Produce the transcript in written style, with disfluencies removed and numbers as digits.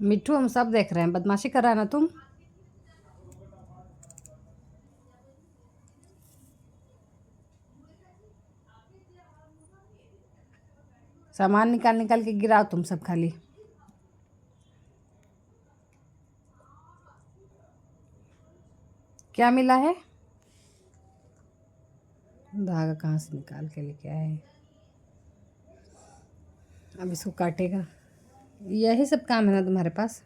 मिट्ठू हम सब देख रहे हैं, बदमाशी कर रहा है ना तुम। सामान निकाल निकाल के गिराओ तुम सब खाली। क्या मिला है? धागा कहाँ से निकाल के लेके आए? अब इसको काटेगा। यही सब काम है ना तुम्हारे पास?